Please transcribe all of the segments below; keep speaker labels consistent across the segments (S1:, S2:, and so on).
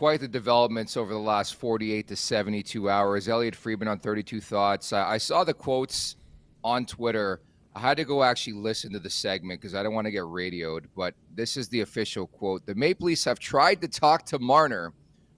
S1: Quite the developments over the last 48 to 72 hours. Elliot Freeman on 32 Thoughts. I saw the quotes on Twitter. I had to go actually listen to the segment because I don't want to get radioed, but this is the official quote. The Maple Leafs have tried to talk to Marner.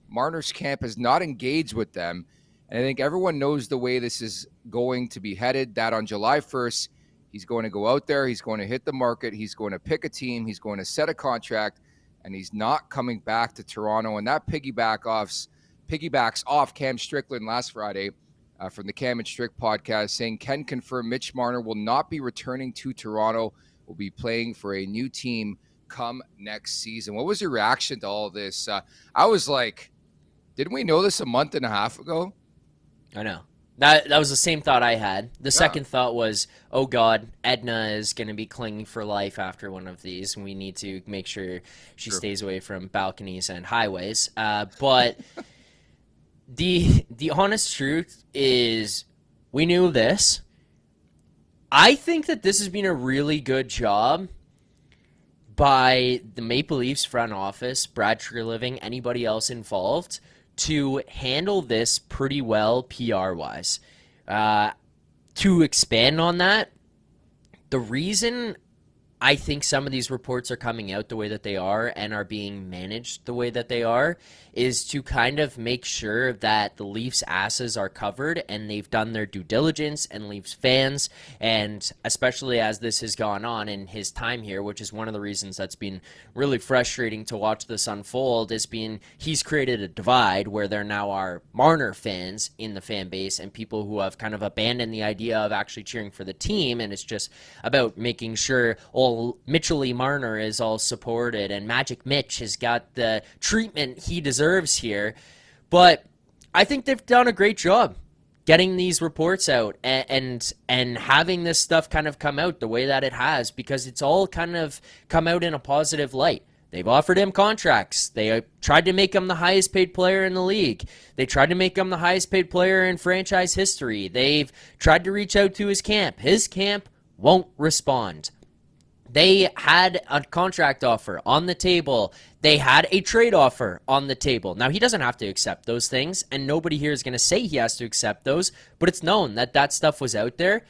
S1: Marner's camp has not engaged with them. And I think everyone knows the way this is going to be headed, that on July 1st, he's going to go out there, he's going to hit the market, he's going to pick a team, he's going to set a contract, and he's not coming back to Toronto. And that piggybacks off Cam Strickland last Friday from the Cam and Strick podcast, saying Ken confirmed Mitch Marner will not be returning to Toronto, will be playing for a new team come next season. What was your reaction to all this? I was like, didn't we know this a month and a half ago?
S2: I know. That was the same thought I had. The second thought was, oh God, Edna is going to be clinging for life after one of these. We need to make sure she stays away from balconies and highways. But the honest truth is, we knew this. I think that this has been a really good job by the Maple Leafs front office, Brad Treliving, anybody else involved, to handle this pretty well PR-wise. To expand on that, the reason I think some of these reports are coming out the way that they are and are being managed the way that they are is to kind of make sure that the Leafs' asses are covered and they've done their due diligence, and Leafs fans, and especially as this has gone on in his time here, which is one of the reasons that's been really frustrating to watch this unfold, is being he's created a divide where there now are Marner fans in the fan base and people who have kind of abandoned the idea of actually cheering for the team, and it's just about making sure all Mitchell Marner is all supported and Magic Mitch has got the treatment he deserves here. But I think they've done a great job getting these reports out and having this stuff kind of come out the way that it has, because it's all kind of come out in a positive light. They've offered him contracts. They tried to make him the highest paid player in the league. They tried to make him the highest paid player in franchise history. They've tried to reach out to his camp. His camp won't respond. They had a contract offer on the table. They had a trade offer on the table. Now, he doesn't have to accept those things, and nobody here is going to say he has to accept those, but it's known that that stuff was out there.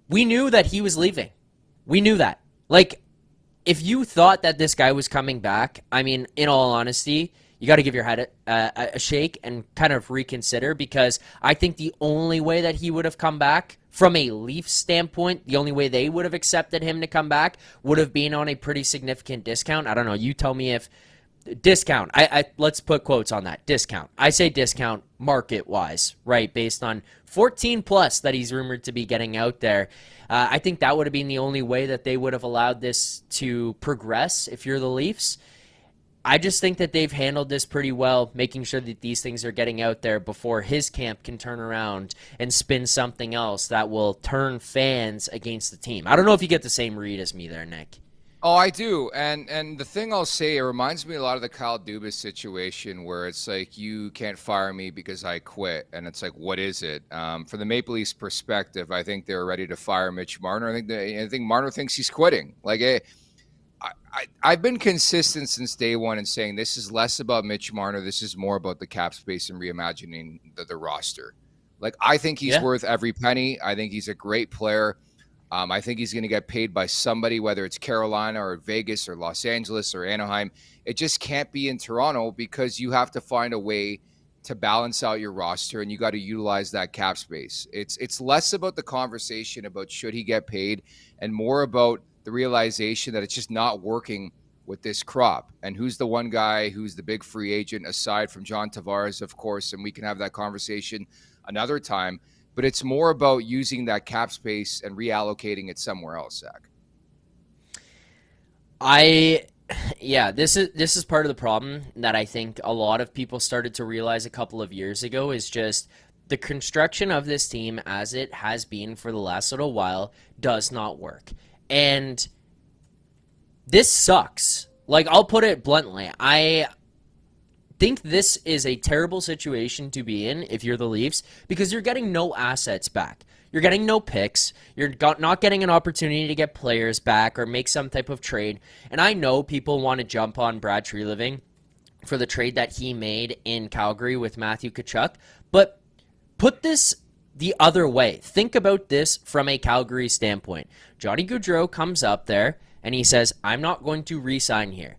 S2: We knew that he was leaving. We knew that. Like, if you thought that this guy was coming back, I mean, in all honesty, you got to give your head a shake and kind of reconsider, because I think the only way that he would have come back from a Leafs standpoint, the only way they would have accepted him to come back would have been on a pretty significant discount. I don't know. You tell me if discount. Let's put quotes on that. Discount. I say discount market-wise, right, based on 14 plus that he's rumored to be getting out there. I think that would have been the only way that they would have allowed this to progress if you're the Leafs. I just think that they've handled this pretty well, making sure that these things are getting out there before his camp can turn around and spin something else that will turn fans against the team. I don't know if you get the same read as me there, Nick.
S1: Oh, I do. And the thing I'll say, it reminds me a lot of the Kyle Dubas situation where it's like, you can't fire me because I quit. And it's like, what is it? From the Maple Leafs perspective, I think they're ready to fire Mitch Marner. I think Marner thinks he's quitting. Like, I've been consistent since day one in saying this is less about Mitch Marner. This is more about the cap space and reimagining the roster. Like, I think he's worth every penny. I think he's a great player. I think he's going to get paid by somebody, whether it's Carolina or Vegas or Los Angeles or Anaheim. It just can't be in Toronto, because you have to find a way to balance out your roster, and you got to utilize that cap space. It's less about the conversation about should he get paid and more about the realization that it's just not working with this crop. And who's the one guy who's the big free agent aside from John Tavares, of course, and we can have that conversation another time. But it's more about using that cap space and reallocating it somewhere else, Zach.
S2: This is part of the problem that I think a lot of people started to realize a couple of years ago, is just the construction of this team as it has been for the last little while does not work. And this sucks. Like, I'll put it bluntly. I think this is a terrible situation to be in if you're the Leafs, because you're getting no assets back. You're getting no picks. You're not getting an opportunity to get players back or make some type of trade. And I know people want to jump on Brad Treliving for the trade that he made in Calgary with Matthew Tkachuk. But put this the other way. Think about this from a Calgary standpoint. Johnny Gaudreau comes up there and he says, I'm not going to re-sign here.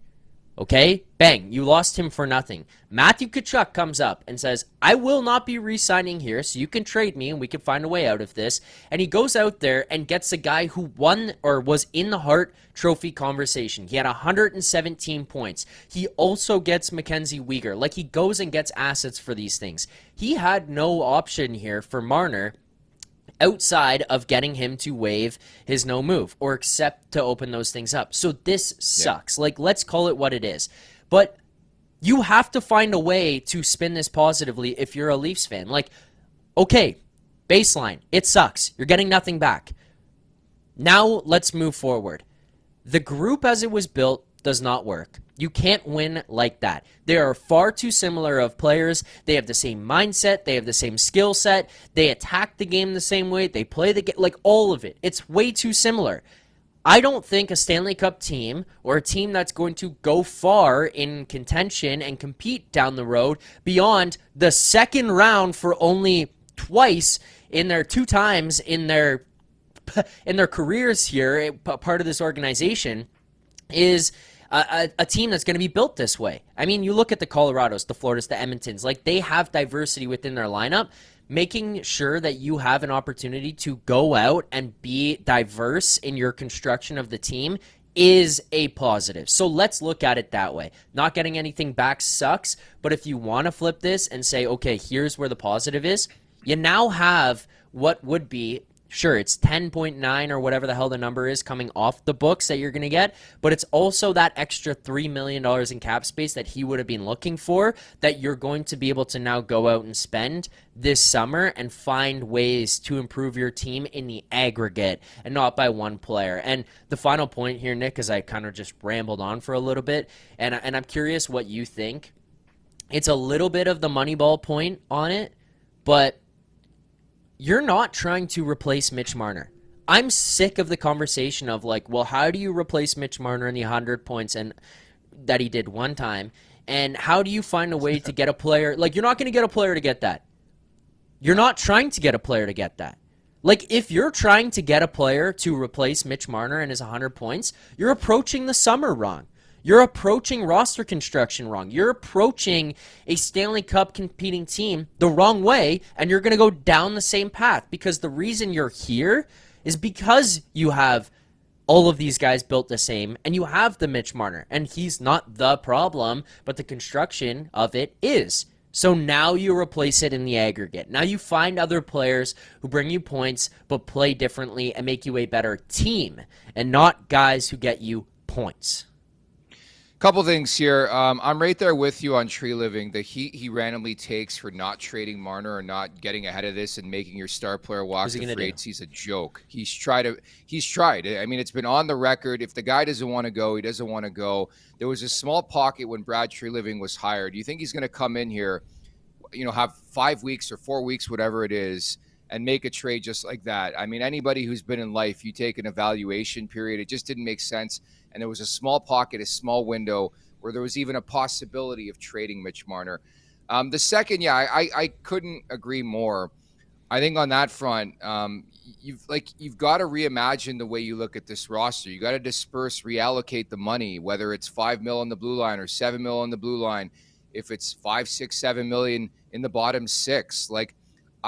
S2: Okay? Bang. You lost him for nothing. Matthew Tkachuk comes up and says, I will not be re-signing here, so you can trade me and we can find a way out of this. And he goes out there and gets a guy who won or was in the Hart Trophy conversation. He had 117 points. He also gets Mackenzie Weegar. Like, he goes and gets assets for these things. He had no option here for Marner outside of getting him to waive his no move or accept to open those things up. So this sucks. Like, let's call it what it is. But you have to find a way to spin this positively if you're a Leafs fan. Like, okay, baseline, it sucks. You're getting nothing back. Now let's move forward. The group as it was built does not work. You can't win like that. They are far too similar of players. They have the same mindset. They have the same skill set. They attack the game the same way. They play the game, like all of it. It's way too similar. I don't think a Stanley Cup team or a team that's going to go far in contention and compete down the road beyond the second round for only twice in their 2 times in their careers here, part of this organization, is a team that's going to be built this way. I mean, you look at the Colorados, the Floridas, the Edmontons, like they have diversity within their lineup. Making sure that you have an opportunity to go out and be diverse in your construction of the team is a positive. So let's look at it that way. Not getting anything back sucks, but if you want to flip this and say, okay, here's where the positive is, you now have what would be, sure, it's 10.9 or whatever the hell the number is coming off the books that you're going to get, but it's also that extra $3 million in cap space that he would have been looking for that you're going to be able to now go out and spend this summer and find ways to improve your team in the aggregate and not by one player. And the final point here, Nick, because I kind of just rambled on for a little bit, and I'm curious what you think. It's a little bit of the Moneyball point on it, but you're not trying to replace Mitch Marner. I'm sick of the conversation of like, well, how do you replace Mitch Marner in the 100 points and that he did one time? And how do you find a way to get a player? Like, you're not going to get a player to get that. You're not trying to get a player to get that. Like, if you're trying to get a player to replace Mitch Marner and his 100 points, you're approaching the summer wrong. You're approaching roster construction wrong. You're approaching a Stanley Cup competing team the wrong way, and you're going to go down the same path because the reason you're here is because you have all of these guys built the same, and you have the Mitch Marner, and he's not the problem, but the construction of it is. So now you replace it in the aggregate. Now you find other players who bring you points but play differently and make you a better team, and not guys who get you points.
S1: Couple things here. I'm right there with you on Tree Living. The heat he randomly takes for not trading Marner or not getting ahead of this and making your star player walk to free agents, he's a joke. He's tried. I mean, it's been on the record. If the guy doesn't want to go, he doesn't want to go. There was a small pocket when Brad Tree Living was hired. Do you think he's going to come in here, have 5 weeks or 4 weeks, whatever it is, and make a trade just like that? I mean, anybody who's been in life, you take an evaluation period. It just didn't make sense. And there was a small pocket, a small window where there was even a possibility of trading Mitch Marner. The second, I couldn't agree more. I think on that front, you've got to reimagine the way you look at this roster. You got to disperse, reallocate the money, whether it's $5 million on the blue line or $7 million on the blue line. If it's 5, 6, 7 million in the bottom 6, like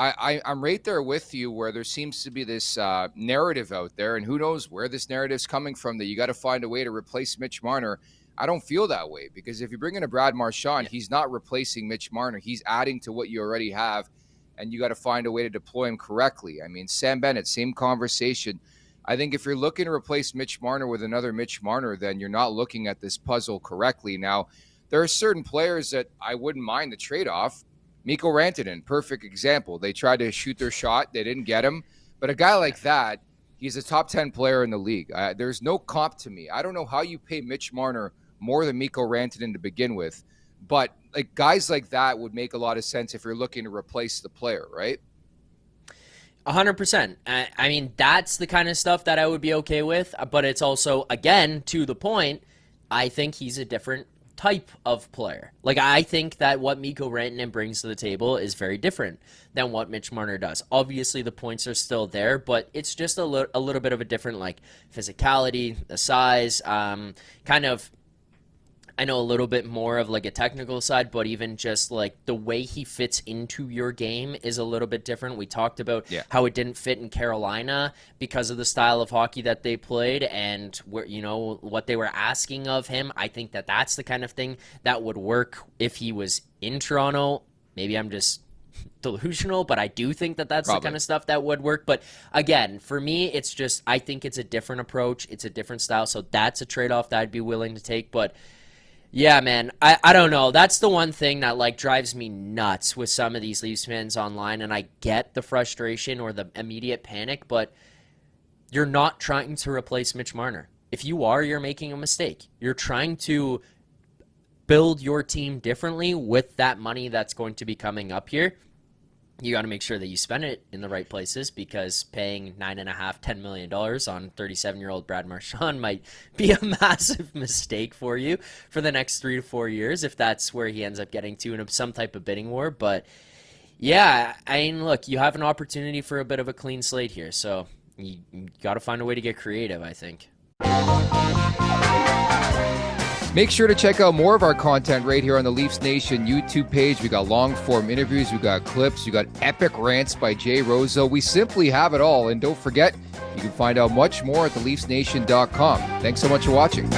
S1: I'm right there with you where there seems to be this narrative out there, and who knows where this narrative's coming from, that you got to find a way to replace Mitch Marner. I don't feel that way, because if you bring in a Brad Marchand, he's not replacing Mitch Marner. He's adding to what you already have, and you got to find a way to deploy him correctly. I mean, Sam Bennett, same conversation. I think if you're looking to replace Mitch Marner with another Mitch Marner, then you're not looking at this puzzle correctly. Now, there are certain players that I wouldn't mind the trade-off. Mikko Rantanen, perfect example. They tried to shoot their shot. They didn't get him. But a guy like that, he's a top 10 player in the league. There's no comp to me. I don't know how you pay Mitch Marner more than Mikko Rantanen to begin with. But like guys like that would make a lot of sense if you're looking to replace the player, right?
S2: 100%. I mean, that's the kind of stuff that I would be okay with. But it's also, again, to the point, I think he's a different type of player. Like, I think that what Mikko Rantanen brings to the table is very different than what Mitch Marner does. Obviously, the points are still there, but it's just a little bit of a different, like, physicality, the size, kind of, I know a little bit more of like a technical side, but even just like the way he fits into your game is a little bit different. We talked about how it didn't fit in Carolina because of the style of hockey that they played and where, you know, what they were asking of him. I think that that's the kind of thing that would work if he was in Toronto. Maybe I'm just delusional, but I do think that that's the kind of stuff that would work. But again, for me, it's just, I think it's a different approach. It's a different style. So that's a trade-off that I'd be willing to take. But yeah, man, I don't know. That's the one thing that, like, drives me nuts with some of these Leafs fans online, and I get the frustration or the immediate panic, but you're not trying to replace Mitch Marner. If you are, you're making a mistake. You're trying to build your team differently with that money that's going to be coming up here. You got to make sure that you spend it in the right places, because paying $9.5–10 million on 37-year-old Brad Marchand might be a massive mistake for you for the next 3 to 4 years if that's where he ends up getting to in some type of bidding war. But yeah, I mean, look, you have an opportunity for a bit of a clean slate here, so you got to find a way to get creative, I think.
S1: Make sure to check out more of our content right here on the Leafs Nation YouTube page. We got long-form interviews, we got clips, we got epic rants by Jay Roseau. We simply have it all. And don't forget, you can find out much more at theleafsnation.com. Thanks so much for watching.